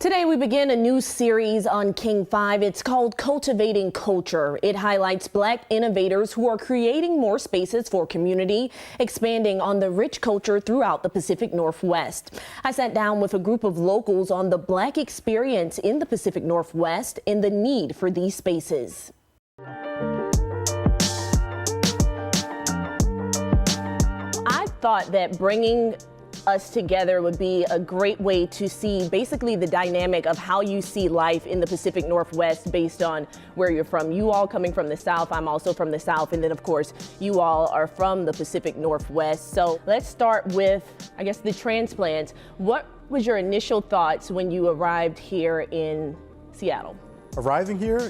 Today we begin a new series on King 5. It's called Cultivating Culture. It highlights Black innovators who are creating more spaces for community, expanding on the rich culture throughout the Pacific Northwest. I sat down with a group of locals on the Black experience in the Pacific Northwest and the need for these spaces. I thought that bringing us together would be a great way to see basically the dynamic of how you see life in the Pacific Northwest based on where you're from. You all coming from the South, I'm also from the South, and then of course you all are from the Pacific Northwest. So let's start with, I guess, the transplants. What was your initial thoughts when you arrived here in Seattle? Arriving here,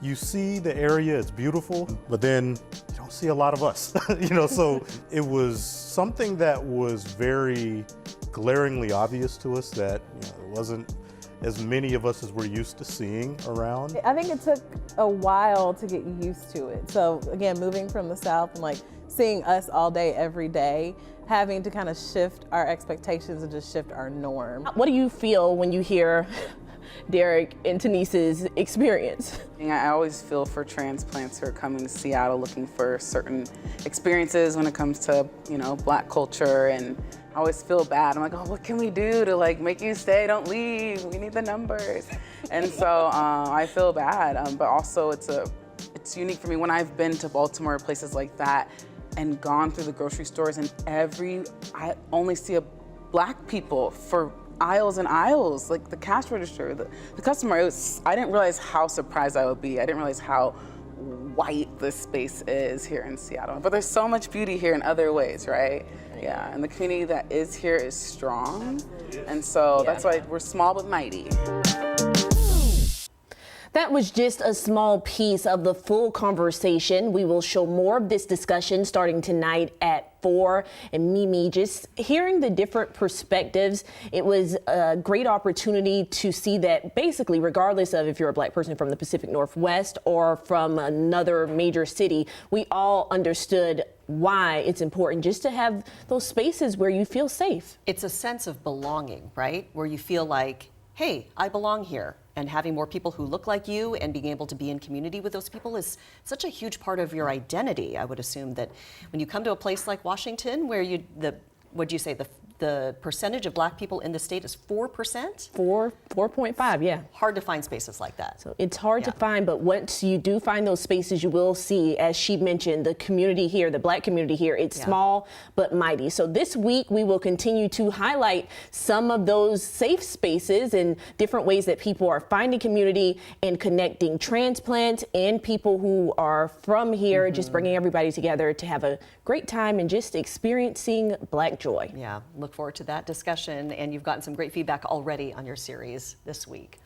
you see the area, it's beautiful, but then you don't see a lot of us, so it was something that was very glaringly obvious to us that there wasn't as many of us as we're used to seeing around. I think it took a while to get used to it. So again, moving from the South and seeing us all day, every day, having to kind of shift our expectations and just shift our norm. What do you feel when you hear Derrick and Tanise's experience? I always feel for transplants who are coming to Seattle looking for certain experiences when it comes to, Black culture, and I always feel bad. I'm like, oh, what can we do to make you stay? Don't leave. We need the numbers. And so I feel bad, but also it's unique for me when I've been to Baltimore, places like that, and gone through the grocery stores, and I only see Black people for aisles and aisles, like the cash register, the customer. I didn't realize how surprised I would be. I didn't realize how white this space is here in Seattle. But there's so much beauty here in other ways, right? Yeah, and the community that is here is strong. And so that's why we're small but mighty. That was just a small piece of the full conversation. We will show more of this discussion starting tonight at 4. And Mimi, just hearing the different perspectives, it was a great opportunity to see that basically, regardless of if you're a Black person from the Pacific Northwest or from another major city, we all understood why it's important just to have those spaces where you feel safe. It's a sense of belonging, right? Where you feel like, hey, I belong here. And having more people who look like you and being able to be in community with those people is such a huge part of your identity. I would assume that when you come to a place like Washington, where the percentage of Black people in the state is 4%? 4.5, yeah. Hard to find spaces like that. So it's hard to find, but once you do find those spaces, you will see, as she mentioned, the community here, the Black community here, it's small but mighty. So this week we will continue to highlight some of those safe spaces and different ways that people are finding community and connecting transplants and people who are from here, just bringing everybody together to have a great time and just experiencing Black joy. Yeah, look forward to that discussion, and you've gotten some great feedback already on your series this week.